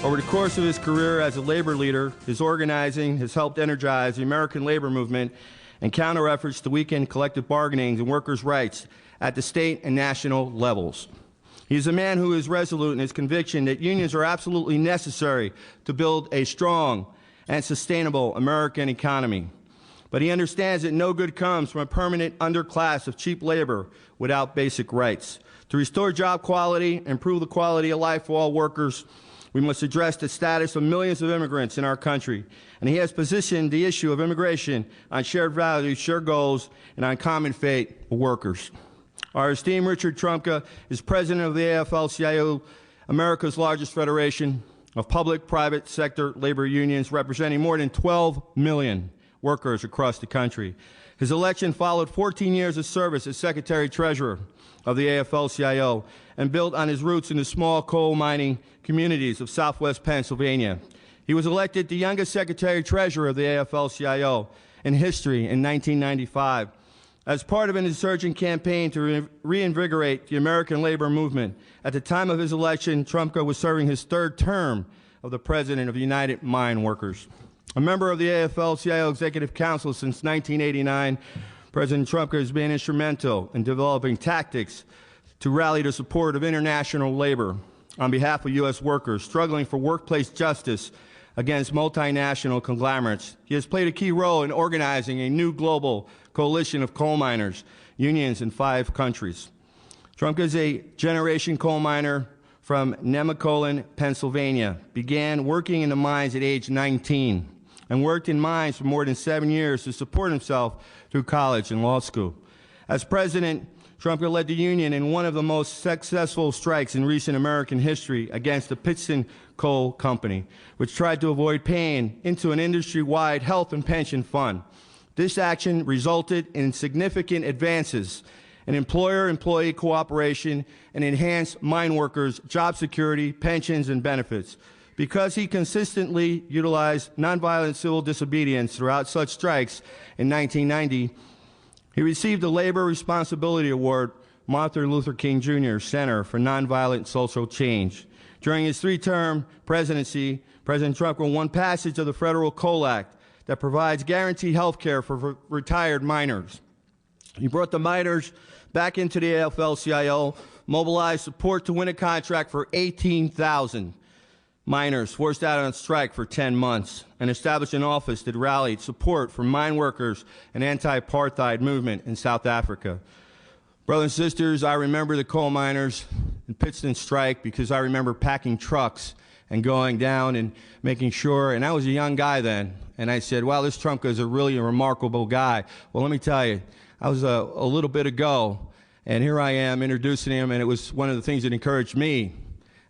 Over the course of his career as a labor leader, his organizing has helped energize the American labor movement and counter efforts to weaken collective bargaining and workers' rights at the state and national levels. He is a man who is resolute in his conviction that unions are absolutely necessary to build a strong and sustainable American economy. But he understands that no good comes from a permanent underclass of cheap labor without basic rights. To restore job quality and improve the quality of life for all workers, we must address the status of millions of immigrants in our country. And he has positioned the issue of immigration on shared values, shared goals, and on common fate of workers. Our esteemed Richard Trumka is president of the AFL-CIO, America's largest federation of public-private sector labor unions, representing more than 12 million workers across the country. His election followed 14 years of service as Secretary-Treasurer of the AFL-CIO and built on his roots in the small coal mining communities of southwest Pennsylvania. He was elected the youngest Secretary-Treasurer of the AFL-CIO in history in 1995 as part of an insurgent campaign to reinvigorate the American labor movement. At the time of his election, Trumka was serving his third term of the President of the United Mine Workers. A member of the AFL-CIO Executive Council since 1989, President Trumka has been instrumental in developing tactics to rally the support of international labor on behalf of U.S. workers struggling for workplace justice against multinational conglomerates. He has played a key role in organizing a new global coalition of coal miners, unions in 5 countries. Trumka is a generation coal miner from Nemacolin, Pennsylvania, began working in the mines at age 19 and worked in mines for more than 7 years to support himself through college and law school. As president, Trumka led the union in one of the most successful strikes in recent American history against the Pittston Coal Company, which tried to avoid paying into an industry-wide health and pension fund. This action resulted in significant advances in employer-employee cooperation and enhanced mine workers' job security, pensions, and benefits. Because he consistently utilized nonviolent civil disobedience throughout such strikes in 1990, he received the Labor Responsibility Award, Martin Luther King Jr. Center for Nonviolent Social Change. During his 3-term presidency, President Trumka won passage of the Federal Coal Act that provides guaranteed health care for retired miners. He brought the miners back into the AFL-CIO, mobilized support to win a contract for 18,000 miners forced out on strike for 10 months, and established an office that rallied support for mine workers and anti-apartheid movement in South Africa. Brothers and sisters, I remember the coal miners in Pittston strike because I remember packing trucks and going down and making sure, and I was a young guy then, and I said, wow, this Trumka is a really remarkable guy. Well, let me tell you, I was a little bit ago, and here I am introducing him, and it was one of the things that encouraged me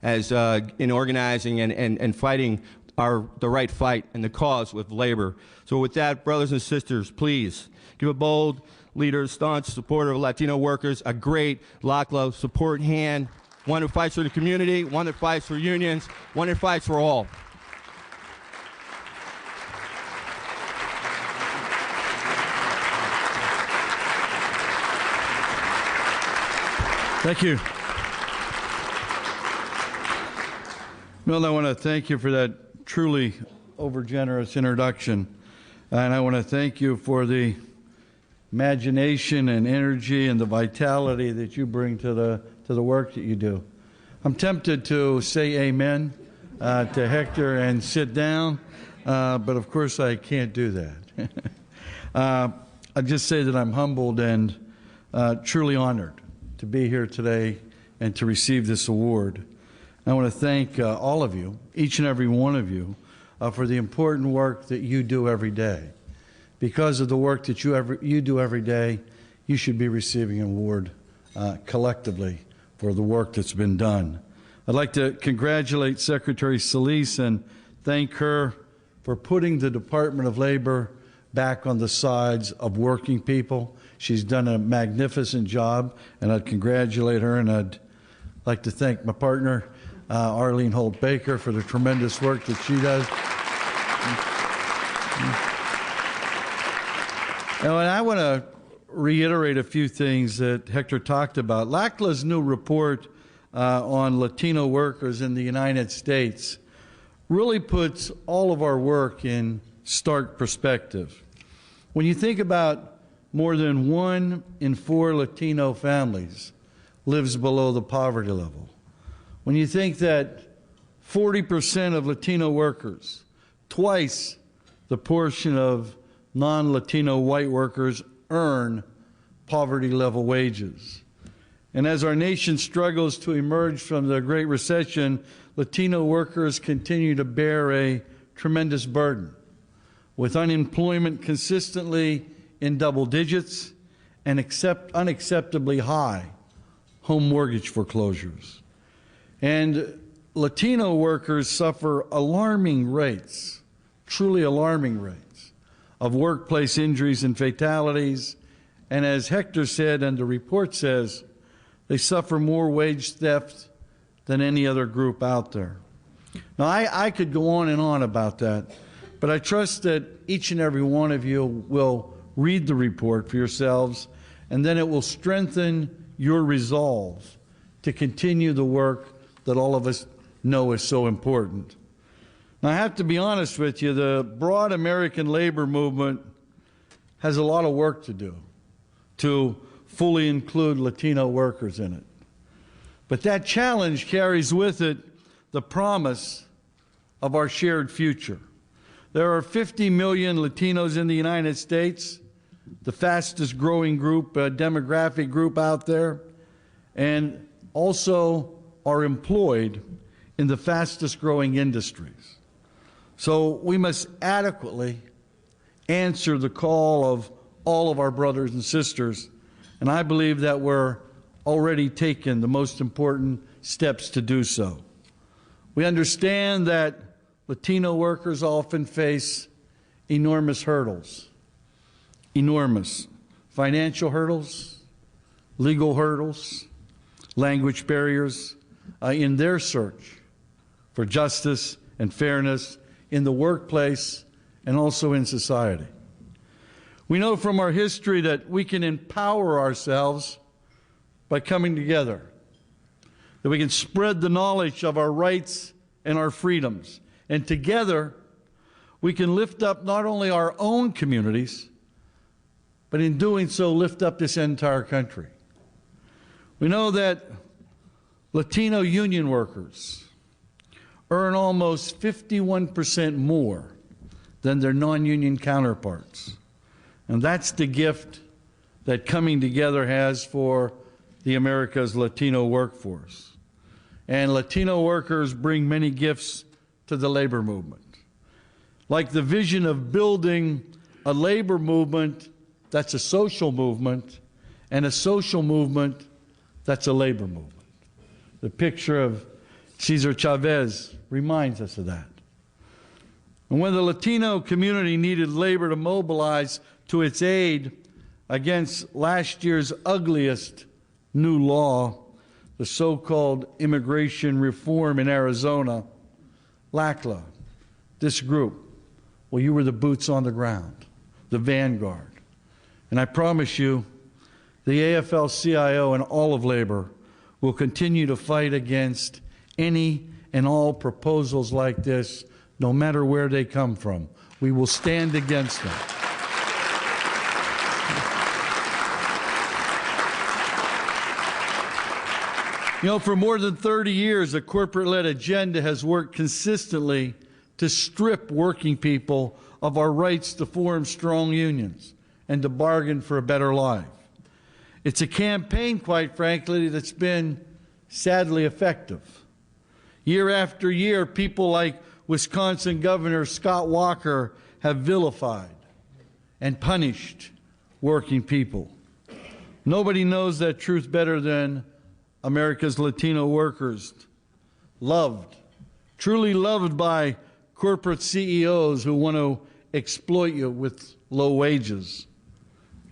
as in organizing and fighting the right fight and the cause with labor. So with that, brothers and sisters, please give a bold leader, staunch supporter of Latino workers, a great LCLAA support hand, one who fights for the community, one that fights for unions, one that fights for all. Thank you. Milt, I want to thank you for that truly overgenerous introduction. And I want to thank you for the imagination and energy and the vitality that you bring to the work that you do. I'm tempted to say amen to Hector and sit down, but of course I can't do that. I just say that I'm humbled and truly honored to be here today and to receive this award. I want to thank all of you, each and every one of you, for the important work that you do every day. Because of the work that you do every day, you should be receiving an award collectively for the work that's been done. I'd like to congratulate Secretary Solis and thank her for putting the Department of Labor back on the sides of working people. She's done a magnificent job, and I'd congratulate her, and I'd like to thank my partner, Arlene Holt-Baker, for the tremendous work that she does. And I want to reiterate a few things that Hector talked about. LCLAA's new report on Latino workers in the United States really puts all of our work in stark perspective. When you think about more than 1 in 4 Latino families lives below the poverty level, when you think that 40% of Latino workers, twice the portion of non-Latino white workers, earn poverty-level wages. And as our nation struggles to emerge from the Great Recession, Latino workers continue to bear a tremendous burden, with unemployment consistently in double digits and unacceptably high home mortgage foreclosures. And Latino workers suffer alarming rates, truly alarming rates, of workplace injuries and fatalities. And as Hector said, and the report says, they suffer more wage theft than any other group out there. Now, I could go on and on about that, but I trust that each and every one of you will read the report for yourselves, and then it will strengthen your resolve to continue the work that all of us know is so important. Now, I have to be honest with you, the broad American labor movement has a lot of work to do to fully include Latino workers in it. But that challenge carries with it the promise of our shared future. There are 50 million Latinos in the United States, the fastest growing group, demographic group out there, and also are employed in the fastest growing industries. So we must adequately answer the call of all of our brothers and sisters, and I believe that we're already taking the most important steps to do so. We understand that Latino workers often face enormous hurdles, enormous financial hurdles, legal hurdles, language barriers in their search for justice and fairness in the workplace and also in society. We know from our history that we can empower ourselves by coming together, that we can spread the knowledge of our rights and our freedoms, and together we can lift up not only our own communities, but in doing so lift up this entire country. We know that Latino union workers earn almost 51% more than their non-union counterparts. And that's the gift that coming together has for the America's Latino workforce. And Latino workers bring many gifts to the labor movement, like the vision of building a labor movement that's a social movement and a social movement that's a labor movement. The picture of Cesar Chavez reminds us of that. And when the Latino community needed labor to mobilize to its aid against last year's ugliest new law, the so-called immigration reform in Arizona, LCLAA, this group, well, you were the boots on the ground, the vanguard. And I promise you, the AFL-CIO and all of labor will continue to fight against any and all proposals like this, no matter where they come from. We will stand against them. You know, for more than 30 years, a corporate-led agenda has worked consistently to strip working people of our rights to form strong unions and to bargain for a better life. It's a campaign, quite frankly, that's been sadly effective. Year after year, people like Wisconsin Governor Scott Walker have vilified and punished working people. Nobody knows that truth better than America's Latino workers, loved, truly loved by corporate CEOs who want to exploit you with low wages,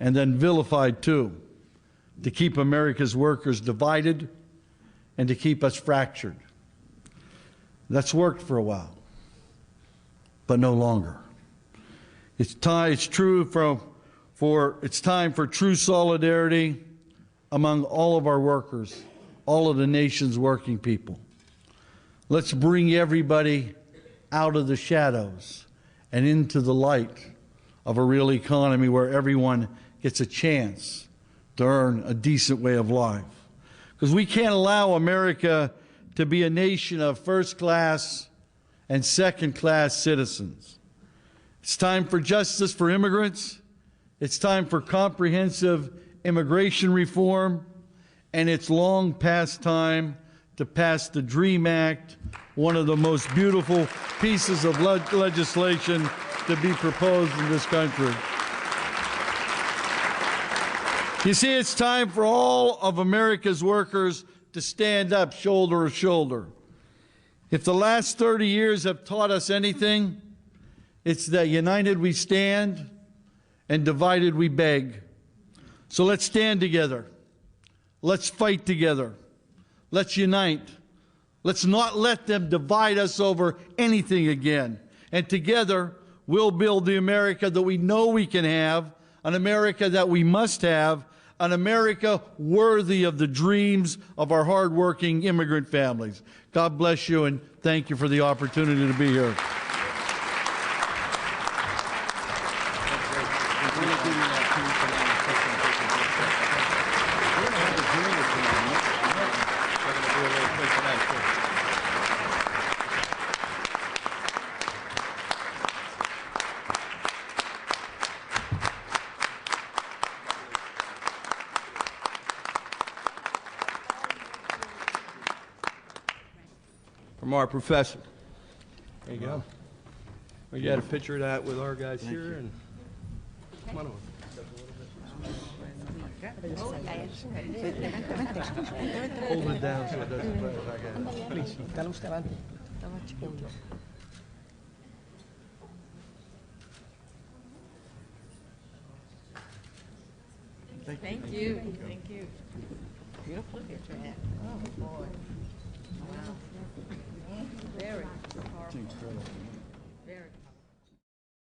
and then vilified too, to keep America's workers divided and to keep us fractured. That's worked for a while, but no longer. It's time for true solidarity among all of our workers, all of the nation's working people. Let's bring everybody out of the shadows and into the light of a real economy where everyone gets a chance to earn a decent way of life. Because we can't allow America to be a nation of first-class and second-class citizens. It's time for justice for immigrants. It's time for comprehensive immigration reform. And it's long past time to pass the DREAM Act, one of the most beautiful pieces of legislation to be proposed in this country. You see, it's time for all of America's workers to stand up shoulder to shoulder. If the last 30 years have taught us anything, it's that united we stand and divided we beg. So let's stand together. Let's fight together. Let's unite. Let's not let them divide us over anything again. And together, we'll build the America that we know we can have, an America that we must have, an America worthy of the dreams of our hardworking immigrant families. God bless you, and thank you for the opportunity to be here. From our professor. There you go. We got a picture of that with our guys here. And come on over. Hold it down so it doesn't play if I got it. Please, dale usted adelante. Thank you. Thank you. Beautiful picture. Oh, boy. Wow. Very powerful. Very.